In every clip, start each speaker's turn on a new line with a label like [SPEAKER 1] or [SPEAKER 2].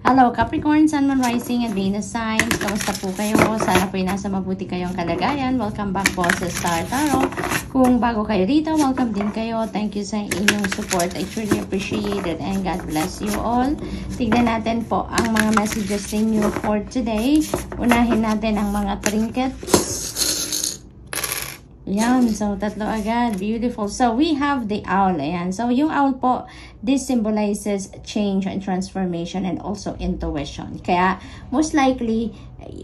[SPEAKER 1] Hello Capricorn, Sun, Moon, Rising, at Venus signs. Kamusta po kayo? Sana po nasa mabuti kayong kalagayan. Welcome back po sa Star Tarot. Kung bago kayo dito, welcome din kayo. Thank you sa inyong support. I truly appreciate it and God bless you all. Tignan natin po ang mga messages ninyo for today. Unahin natin ang mga trinkets. Yan, so tatlo agad. Beautiful. So we have the owl. Ayan. So yung owl po, this symbolizes change and transformation and also intuition. Kaya most likely,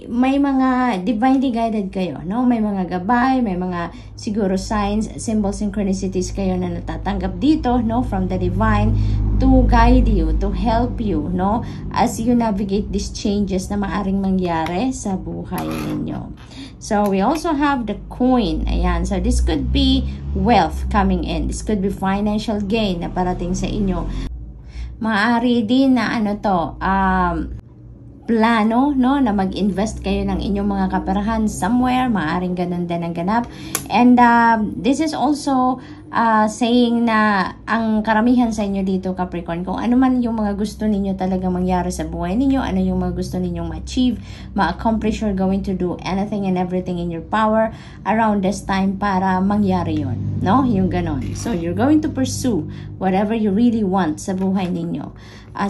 [SPEAKER 1] may mga divinely guided kayo, no? May mga gabay, may mga siguro signs, symbols, synchronicities kayo na natatanggap dito, no? From the divine to guide you, to help you, no? As you navigate these changes na maaring mangyari sa buhay ninyo. So we also have the coin. Ayan. So this could be wealth coming in. This could be financial gain na parating sa inyo. Maaari din na plano, no, na mag-invest kayo ng inyong mga kaperahan somewhere. Maaring ganun din ang ganap. And this is also saying na ang karamihan sa inyo dito, Capricorn, kung ano man yung mga gusto ninyo talaga mangyari sa buhay ninyo, ano yung mga gusto ninyong ma-achieve, ma-accomplish, you're going to do anything and everything in your power around this time para mangyari yun, no? Yung ganon. So, you're going to pursue whatever you really want sa buhay ninyo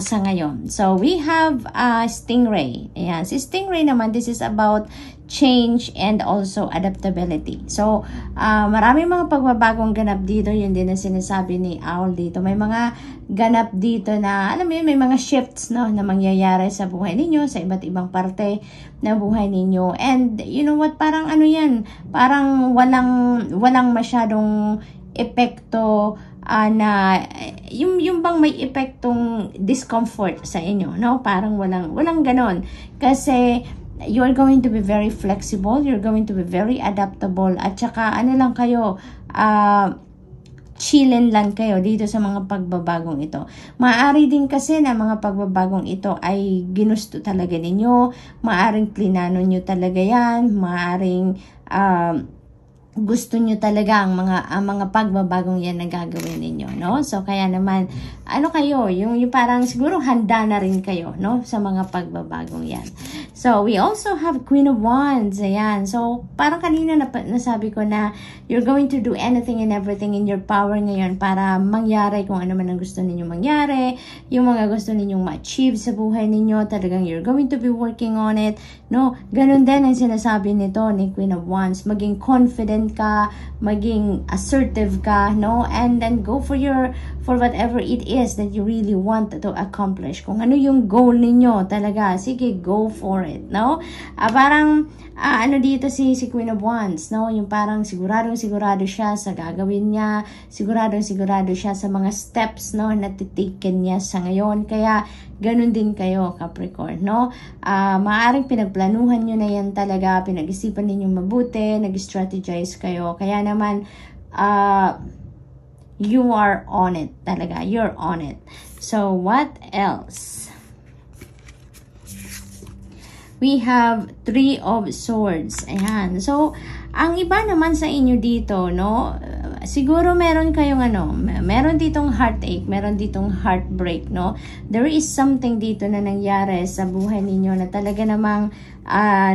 [SPEAKER 1] sa ngayon. So, we have Stingray. Ayan. Si Stingray naman, this is about change and also adaptability. So, maraming mga pagbabagong ganap dito. Yun din na sinasabi ni Owl dito. May mga ganap dito na, alam mo yun, may mga shifts, no, na mangyayari sa buhay ninyo, sa iba't ibang parte na buhay ninyo. And, you know what, parang ano yan, parang walang masyadong epekto na yung bang may epektong discomfort sa inyo, no? Parang walang ganon. Kasi you're going to be very flexible, you're going to be very adaptable, at saka ano lang kayo, chillin lang kayo dito sa mga pagbabagong ito. Maaari din kasi na mga pagbabagong ito ay ginusto talaga ninyo, maaring plinano nyo talaga yan, maaring gusto nyo talaga ang mga pagbabagong yan na gagawin ninyo, no? So, kaya naman, ano kayo, yung parang siguro handa na rin kayo, no? Sa mga pagbabagong yan. So, we also have Queen of Wands. Ayan. So, parang kanina nasabi ko na you're going to do anything and everything in your power ngayon para mangyari kung ano man ang gusto ninyong mangyari, yung mga gusto ninyong ma-achieve sa buhay ninyo, talagang you're going to be working on it, no? Ganun din ang sinasabi nito ni Queen of Wands. Maging confident ka, maging assertive ka, no? And then go for whatever it is that you really want to accomplish. Kung ano yung goal ninyo talaga, sige, go for it, no? Parang ano dito si Queen of Wands, no? Yung parang sigurado siya sa gagawin niya, sigurado siya sa mga steps, no, na titikin niya sa ngayon. Kaya ganun din kayo, Capricorn, no? Maaring pinagplanuhan nyo na yan talaga, pinag-isipan ninyong mabuti, nag-strategize kayo. Kaya naman, you are on it talaga. You're on it. So, what else? We have Three of Swords. Ayan. So, ang iba naman sa inyo dito, no? Siguro meron kayong meron ditong heartache, meron ditong heartbreak, no? There is something dito na nangyari sa buhay ninyo na talaga namang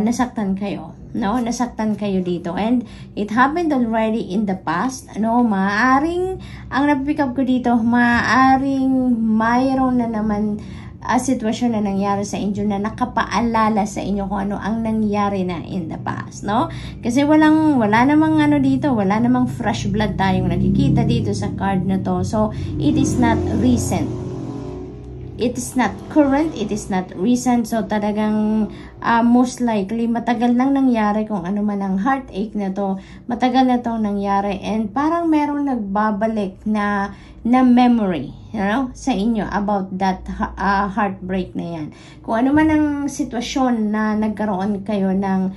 [SPEAKER 1] nasaktan kayo, no? Nasaktan kayo dito. And it happened already in the past, no? Maaring, ang napipick up ko dito, maaring mayroon na naman sitwasyon na nangyari sa inyo na nakapaalala sa inyo kung ano ang nangyari na in the past, no? Kasi wala namang dito, wala namang fresh blood tayong nakikita dito sa card na to. So, it is not recent. It is not current, it is not recent. So, talagang most likely, matagal nang nangyari kung ano man ang heartache na to. Matagal na tong nangyari. And parang merong nagbabalik na memory, you know, sa inyo about that heartbreak na yan. Kung ano man ang sitwasyon na nagkaroon kayo ng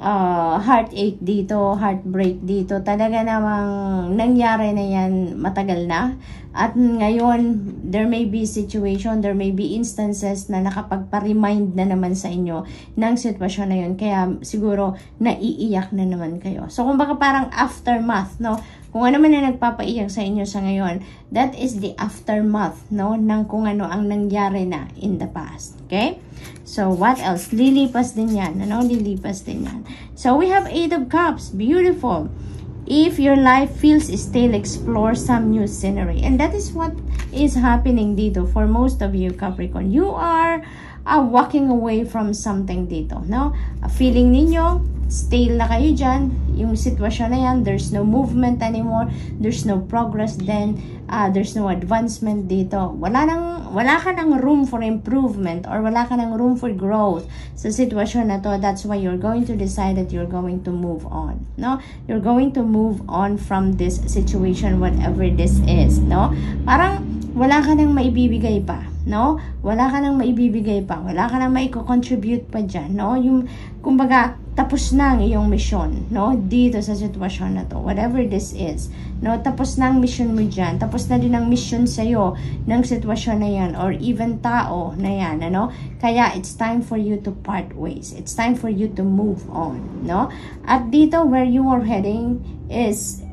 [SPEAKER 1] heartache dito, heartbreak dito. Talaga namang nangyari na yan matagal na. At ngayon, there may be situation, there may be instances na nakapagpa-remind na naman sa inyo ng sitwasyon na yun. Kaya siguro naiiyak na naman kayo. So, kumbaga parang aftermath, no? Kung ano man na nagpapaiyak sa inyo sa ngayon, that is the aftermath, no? Ng kung ano ang nangyari na in the past. Okay? So, what else? Lilipas din yan. Ano? Lilipas din yan. So, we have 8 of Cups. Beautiful. If your life feels stale, explore some new scenery. And that is what is happening dito for most of you, Capricorn. You are walking away from something dito, no? Feeling ninyo, stale na kayo dyan. Yung sitwasyon na yan, there's no movement anymore. There's no progress then. There's no advancement dito. Wala ka ng room for improvement or wala ka ng room for growth sa sitwasyon na to. That's why you're going to decide that you're going to move on, no? You're going to move on from this situation, whatever this is, no? Parang wala ka nang maibibigay pa, no? Wala ka nang maibibigay pa. Wala ka nang maiko-contribute pa dyan, no? Yung, kumbaga, tapos na ang iyong mission, no? Dito sa sitwasyon na to. Whatever this is, no? Tapos na ang mission mo dyan. Tapos na din ang mission sa'yo ng sitwasyon na yan or even tao na yan, ano? Kaya, it's time for you to part ways. It's time for you to move on, no? At dito, where you are heading is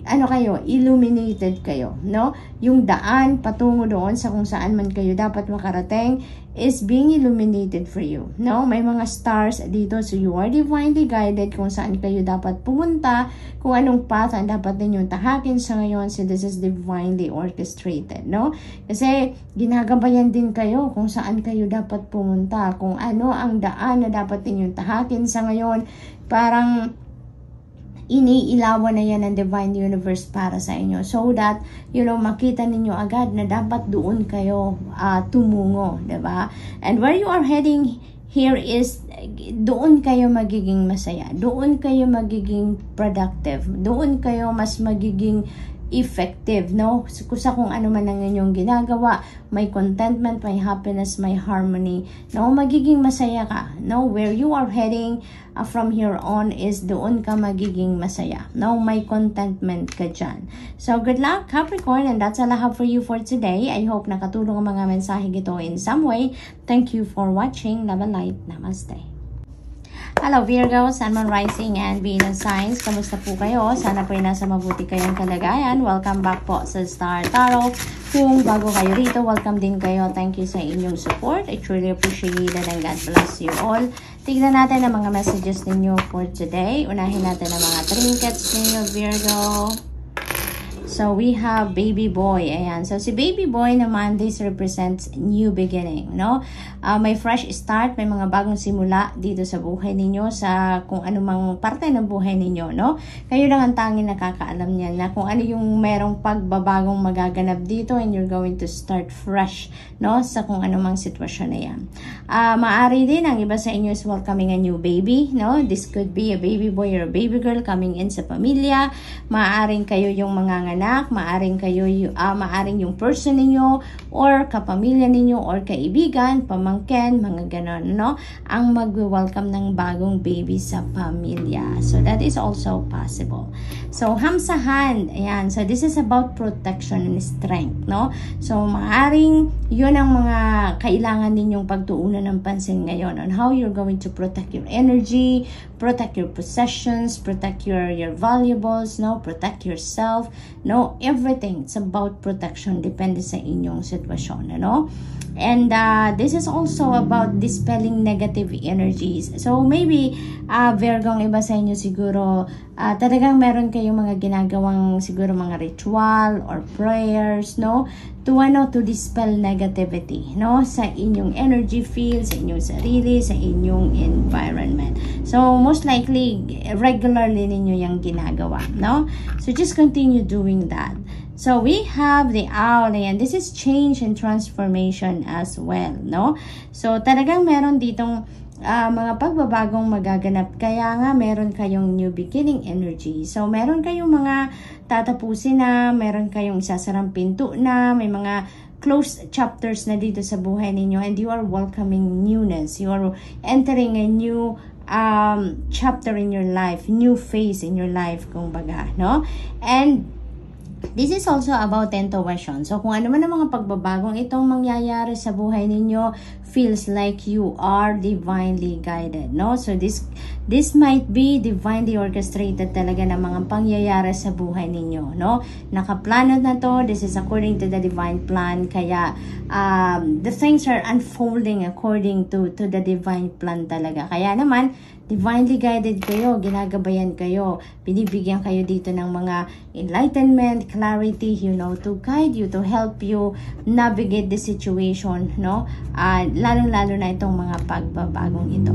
[SPEAKER 1] illuminated kayo, no? Yung daan patungo doon sa kung saan man kayo dapat makarating is being illuminated for you, no? May mga stars dito, so you are divinely guided kung saan kayo dapat pumunta, kung anong path ang dapat ninyong tahakin sa ngayon. So this is divinely orchestrated, no? Kasi ginagabayan din kayo kung saan kayo dapat pumunta, kung ano ang daan na dapat ninyong tahakin sa ngayon. Parang iniilawan na yan ng Divine Universe para sa inyo so that, makita ninyo agad na dapat doon kayo tumungo, diba? And where you are heading here is, doon kayo magiging masaya, doon kayo magiging productive, doon kayo mas magiging effective, no? Sa kung ano man ang inyong ginagawa, may contentment, may happiness, may harmony, no? Magiging masaya ka, no? Where you are heading from here on is doon ka magiging masaya, no? May contentment ka dyan. So, good luck, Capricorn, and that's all I have for you for today. I hope nakatulong ang mga mensahe ito in some way. Thank you for watching. Love and light. Namaste. Hello Virgo, Sun, Moon, Rising, and Venus signs. Kamusta po kayo? Sana po ay nasa mabuti kayong kalagayan. Welcome back po sa Star Tarot. Kung bago kayo rito, welcome din kayo. Thank you sa inyong support. I truly appreciate it and God bless you all. Tignan natin ang mga messages ninyo for today. Unahin natin ang mga trinkets ninyo, Virgo. So, we have Baby Boy. Ayan. So, si Baby Boy naman, this represents new beginning, no? May fresh start, may mga bagong simula dito sa buhay ninyo, sa kung anumang parte ng buhay ninyo, no? Kayo lang ang tanging nakakaalam niyan na kung ano yung merong pagbabagong magaganap dito and you're going to start fresh, no? Sa kung anumang sitwasyon na yan. Maari din, ang iba sa inyo is welcoming a new baby, no? This could be a baby boy or a baby girl coming in sa pamilya. Maaring kayo yung mga maaring kayo, maaring yung person ninyo or kapamilya ninyo or kaibigan, pamangkin, mga ganon, no? Ang mag-welcome ng bagong baby sa pamilya. So, that is also possible. So, ham sa hand. Ayan. So, this is about protection and strength, no? So, maaring yun ang mga kailangan ninyong pagtuunan ng pansin ngayon on how you're going to protect your energy, protect your possessions, protect your valuables, no? Protect yourself, no? Everything. It's about protection. Depende sa inyong sitwasyon, ano? And this is also about dispelling negative energies. So, maybe, Virgo, ang iba sa inyo siguro, talagang meron kayong mga ginagawang siguro mga ritual or prayers, no? To dispel negativity, no? Sa inyong energy field, sa inyong sarili, sa inyong environment. So, most likely, regularly ninyo yung ginagawa, no? So, just continue doing that. So, we have the owl, and this is change and transformation as well, no? So, talagang meron ditong mga pagbabagong magaganap. Kaya nga, meron kayong new beginning energy. So, meron kayong mga tatapusin na, meron kayong isasarang pinto na, may mga closed chapters na dito sa buhay ninyo, and you are welcoming newness. You are entering a new chapter in your life, new phase in your life, kumbaga, no? And this is also about intuition. So, kung ano man ang mga pagbabagong itong mangyayari sa buhay ninyo, feels like you are divinely guided, no? So, this might be divinely orchestrated talaga ng mga pangyayari sa buhay ninyo, no? Nakaplano na to. This is according to the divine plan. Kaya, the things are unfolding according to the divine plan talaga. Kaya naman, divinely guided kayo, ginagabayan kayo, binibigyan kayo dito ng mga enlightenment, clarity, you know, to guide you, to help you navigate the situation, no? Lalong-lalo na itong mga pagbabagong ito.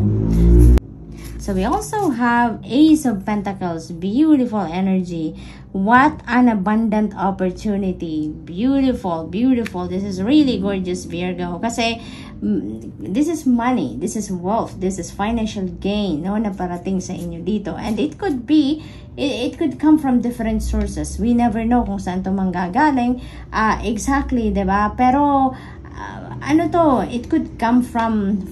[SPEAKER 1] So, we also have Ace of Pentacles, beautiful energy. What an abundant opportunity. Beautiful, beautiful. This is really gorgeous, Virgo. Kasi, this is money, this is wealth, this is financial gain, no, na parating sa inyo dito. And it could be, it could come from different sources. We never know kung saan ito manggagaling. Exactly, diba? Pero, ano to, it could come from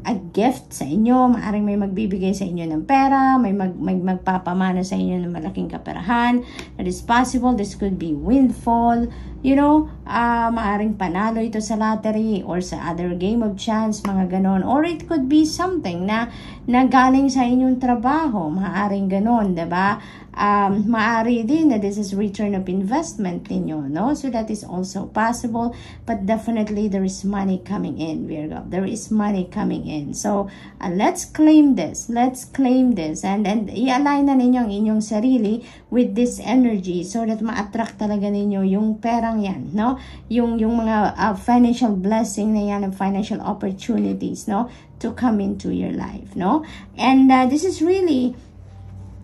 [SPEAKER 1] a gift sa inyo. Maaring may magbibigay sa inyo ng pera, may magpapamana sa inyo ng malaking kaperahan. That is possible. This could be windfall, you know, maaring panalo ito sa lottery or sa other game of chance, mga ganon. Or it could be something na galing sa inyong trabaho, maaring ganon, diba? Maari din na this is return of investment ninyo, no? So that is also possible, but definitely there is money coming in, Virgo. There is money coming in. So, let's claim this. Let's claim this. And i-align na ninyo ang inyong sarili with this energy so that ma-attract talaga ninyo yung perang yan, no? Yung mga financial blessing na yan and financial opportunities, no? To come into your life, no? And this is really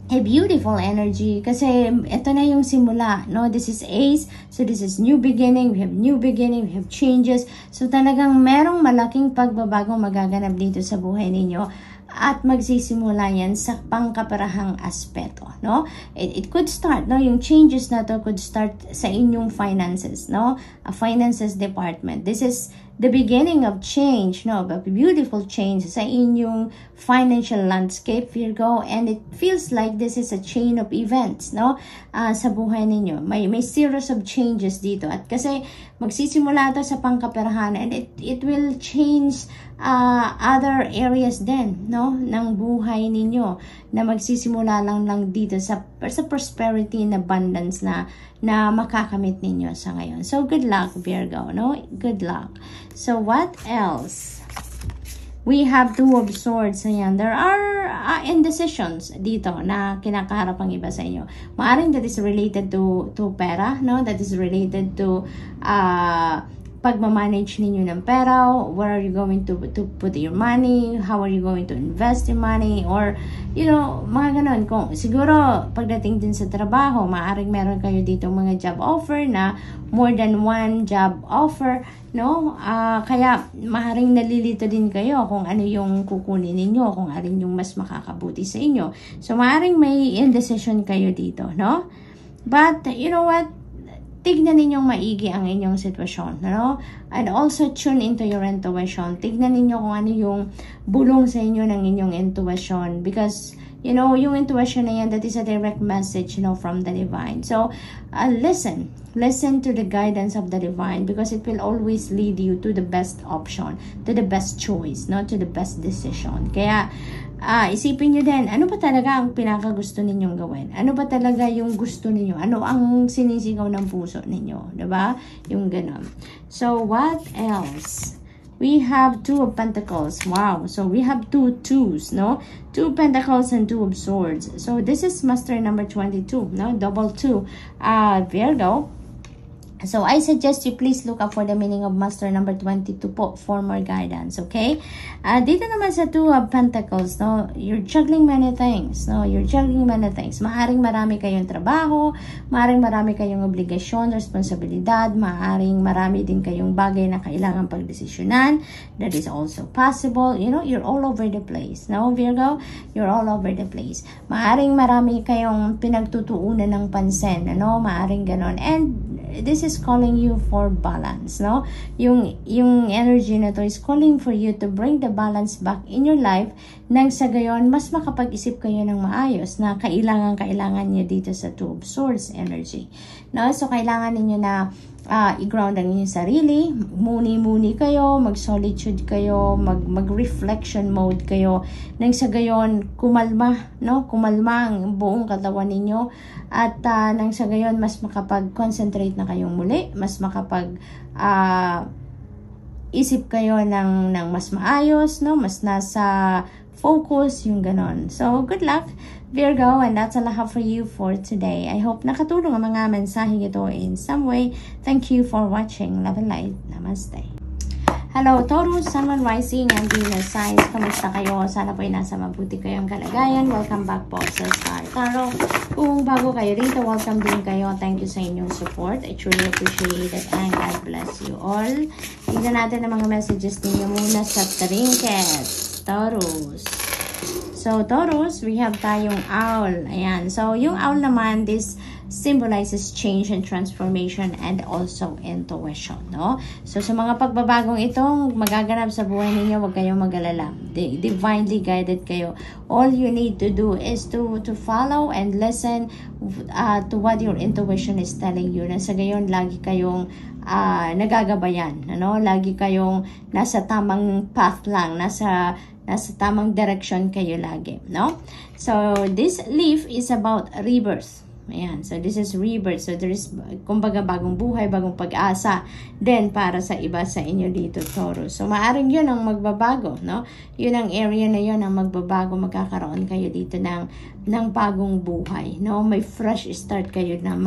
[SPEAKER 1] a beautiful energy kasi ito na yung simula, no? This is Ace, so this is new beginning. We have new beginning, we have changes. So talagang merong malaking pagbabagong magaganap dito sa buhay ninyo at magsisimula yan sa pangkaparahang aspeto, no? It could start, no? Yung changes na to could start sa inyong finances, no? A finances department. This is the beginning of change, no? But beautiful change sa inyong financial landscape, Virgo, and it feels like this is a chain of events, no? Sa buhay ninyo. May series of changes dito. At kasi magsisimula ito sa pangkaperahan and it will change other areas din, no? Ng buhay ninyo na magsisimula lang dito sa prosperity and abundance na makakamit ninyo sa ngayon. So, good luck, Virgo, no? Good luck. So, what else? We have Two of Swords. Ayan. There are indecisions dito na kinakaharap ang iba sa inyo. Maaring that is related to pera, no? That is related to pagmamanage ninyo ng pera. Where are you going to put your money? How are you going to invest your money? Or, you know, mga ganon. Kung, siguro, pagdating din sa trabaho, maaring meron kayo dito mga job offer na more than one job offer, no? Kaya, maaring nalilito din kayo kung ano yung kukunin ninyo, kung alin yung mas makakabuti sa inyo. So, maaring may indecision kayo dito, no? But, you know what? Tignan ninyong maigi ang inyong sitwasyon, no? And also tune into your intuition. Tignan ninyo kung ano yung bulong sa inyo ng inyong intuition. Because, you know, yung intuition na yan, that is a direct message, you know, from the divine. So, listen. Listen to the guidance of the divine because it will always lead you to the best option, to the best choice, no? To the best decision. Kaya, isipin nyo din, ano ba talaga ang pinakagusto ninyong gawin? Ano ba talaga yung gusto ninyo? Ano ang sinisigaw ng puso ninyo? Diba? Yung ganon. So, what else? We have Two of Pentacles. Wow. So, we have two twos, no? Two Pentacles and Two of Swords. So, this is Master number 22, no? Double two. Virgo. So, I suggest you please look up for the meaning of Master number 22 po for more guidance, okay? Dito naman sa Two of Pentacles, no? You're juggling many things, no? You're juggling many things. Maaring marami kayong trabaho, maaring marami kayong obligasyon, responsibilidad, maaring marami din kayong bagay na kailangan pagdesisyonan. That is also possible. You know, you're all over the place, no, Virgo? You're all over the place. Maaring marami kayong pinagtutuunan ng pansin, ano? Maaring ganon. And this is is calling you for balance, no? Yung energy na to is calling for you to bring the balance back in your life, nang sa gayon, mas makapag-isip kayo ng maayos na kailangan nyo dito sa Two of Swords energy, no? So, kailangan ninyo na i-ground ang inyong sarili, muni-muni kayo, mag-solitude kayo, mag-reflection mode kayo, nang sa gayon, kumalma, no? Kumalma ang buong katawan ninyo, at nang sa gayon, mas makapag-concentrate na kayong muli, mas makapag isip kayo ng mas maayos, no? Mas nasa focus, yung ganon. So, good luck, Virgo, and that's all I have for you for today. I hope nakatulong ang mga mensaheng ito in some way. Thank you for watching. Love and light. Namaste. Hello, Taurus, Sun, Moon, Rising, and Venus signs. Kamusta kayo? Sana po ay nasa mabuti kayong kalagayan. Welcome back po sa Star Tarot. Kung bago kayo rito, welcome din kayo. Thank you sa inyong support. I truly appreciate it, and God bless you all. Tignan natin ang mga messages ninyo muna sa trinkets. Taurus. So, Taurus, we have tayong owl. Ayan. So, yung owl naman, this symbolizes change and transformation and also intuition, no? So, sa mga pagbabagong itong magaganap sa buhay ninyo, huwag kayong mag-alala. Divinely guided kayo. All you need to do is to follow and listen to what your intuition is telling you. Nasa gayon, lagi kayong nagagabayan, ano? Lagi kayong nasa tamang path lang, nasa tamang direction kayo lagi, no? So, this leaf is about rebirth. Ayan, so this is rebirth. So, there is, kumbaga, bagong buhay, bagong pag-asa then para sa iba sa inyo dito, Taurus. So, maaring yun ang magbabago, no? Yun ang area na yun ang magbabago. Magkakaroon kayo dito ng bagong buhay, no? May fresh start kayo na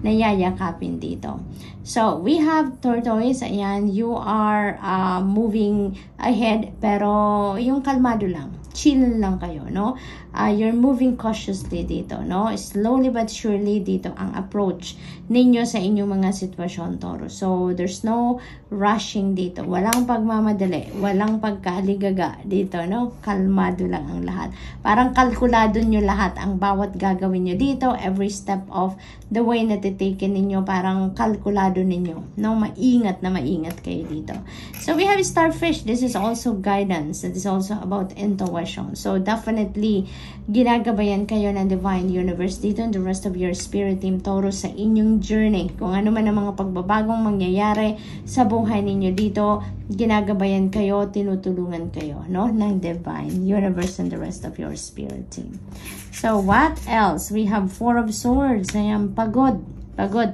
[SPEAKER 1] nayayakapin dito. So, we have Tortoise. Ayan, you are moving ahead, pero yung kalmado lang. Chill lang kayo, no? You're moving cautiously dito, no? Slowly but surely dito ang approach ninyo sa inyong mga sitwasyon, Taurus. So, there's no rushing dito. Walang pagmamadali. Walang pagkaligaga dito, no? Kalmado lang ang lahat. Parang kalkulado nyo lahat ang bawat gagawin nyo dito. Every step of the way na titikin ninyo, parang kalkulado ninyo, no? Maingat na maingat kayo dito. So, we have Starfish. This is also guidance. It is also about intuition. So, definitely, ginagabayan kayo ng Divine Universe dito and the rest of your spirit team, Taurus, sa inyong journey. Kung ano man ang mga pagbabagong mangyayari sa buhay ninyo dito, ginagabayan kayo, tinutulungan kayo, no? Ng Divine Universe and the rest of your spirit team. So, what else? We have Four of Swords. Ayan, pagod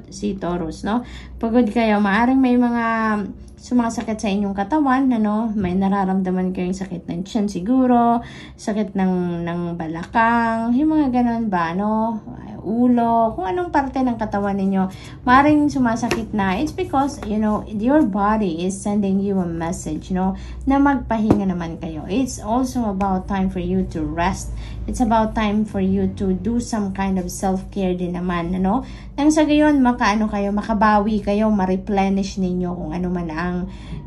[SPEAKER 1] si Taurus, no? Pagod kayo. Maaring may mga sumasakit sa inyong katawan, ano? May nararamdaman kayong sakit ng tiyan siguro, sakit ng balakang, yung mga ganun ba, no? Ulo, kung anong parte ng katawan ninyo, maaaring sumasakit na. It's because, you know, your body is sending you a message, no? Na magpahinga naman kayo. It's also about time for you to rest. It's about time for you to do some kind of self-care din naman, ano? Nang sa gayon, makabawi kayo, ma-replenish ninyo kung ano man ang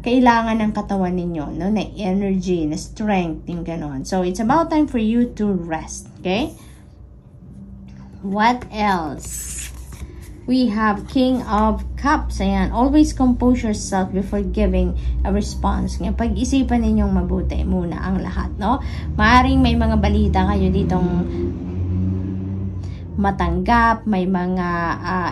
[SPEAKER 1] kailangan ng katawan ninyo, no? Na energy, na strength, yung ganon. So, it's about time for you to rest, okay? What else? We have King of Cups. Ayan, always compose yourself before giving a response. Ngayon, pag-isipan ninyong mabuti muna ang lahat, no? Maaring may mga balita kayo ditong matanggap, may mga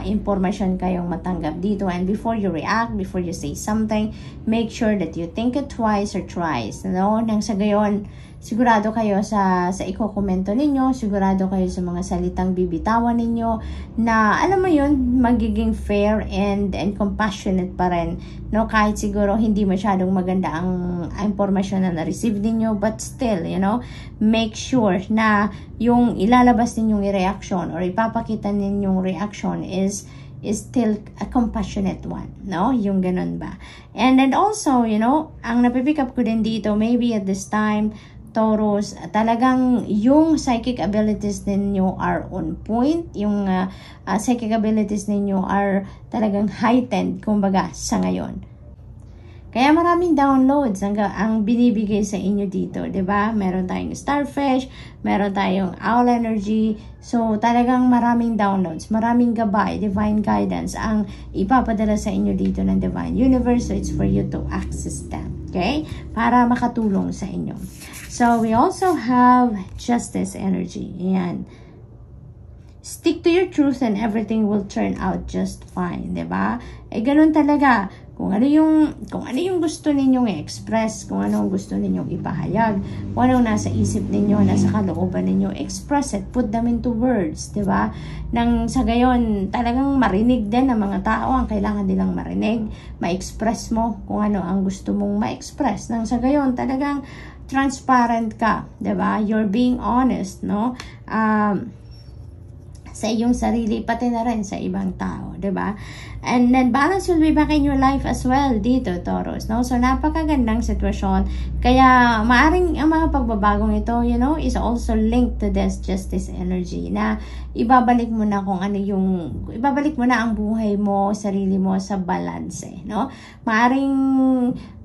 [SPEAKER 1] information kayong matanggap dito, and before you react, before you say something, make sure that you think it twice or thrice, no? Nang sa gayon, sigurado kayo sa iko-komento ninyo, sigurado kayo sa mga salitang bibitawan ninyo, na alam mo yun, magiging fair and compassionate pa rin, no? Kahit siguro hindi masyadong maganda ang impormasyon na na-receive ninyo, but still, you know, make sure na yung ilalabas ninyong reaction or ipapakita ninyong reaction is still a compassionate one, no? Yung ganun ba? And then also, you know, ang napipick up ko din dito, maybe at this time, Taurus, talagang yung psychic abilities ninyo are on point. Yung psychic abilities ninyo are talagang heightened, kumbaga, sa ngayon. Kaya maraming downloads ang binibigay sa inyo dito, 'di ba? Meron tayong starfish, meron tayong owl energy. So, talagang maraming downloads, maraming gabay, divine guidance ang ipapadala sa inyo dito ng Divine Universe. So, it's for you to access them, okay? Para makatulong sa inyo. So, we also have justice energy. Ayan. Stick to your truth and everything will turn out just fine, 'di ba? Ganun talaga. Kung ano yung gusto ninyong i-express, kung ano ang gusto ninyong ipahayag, kung ano nasa isip ninyo, nasa kalooban ninyo, express it, put them into words, 'di ba? Nang sa gayon, talagang marinig din ng mga tao ang kailangan nilang marinig, ma-express mo kung ano ang gusto mong ma-express. Nang sa gayon, talagang transparent ka, 'di ba? You're being honest, no? Sa iyong sarili, pati na rin sa ibang tao, 'di ba? And then balance will be back in your life as well dito, Taurus, no? So napakagandang sitwasyon. Kaya maaring ang mga pagbabagong ito, is also linked to this justice energy na ibabalik mo na ang buhay mo, sarili mo sa balance, no? Maaring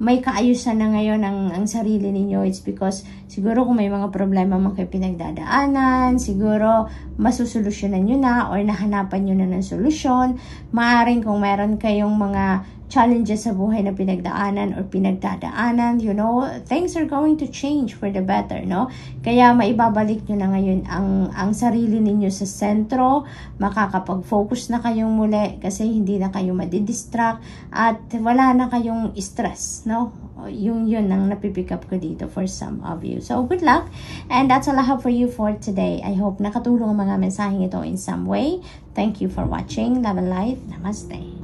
[SPEAKER 1] may kaayusan na ngayon ang sarili ninyo. It's because siguro kung may mga problema man kayo pinagdadaanan, siguro masusolusyonan nyo na or nahanapan nyo na ng solusyon. Maaring kung meron kayong mga challenges sa buhay na pinagdaanan or pinagdadaanan, things are going to change for the better, no? Kaya maibabalik nyo na ngayon ang sarili ninyo sa sentro, makakapag-focus na kayong muli kasi hindi na kayo madidistract at wala na kayong stress, no? Yun ang napipick up ko dito for some of you. So, good luck. And that's all I have for you for today. I hope nakatulong ang mga mensaheng ito in some way. Thank you for watching. Love and light. Namaste.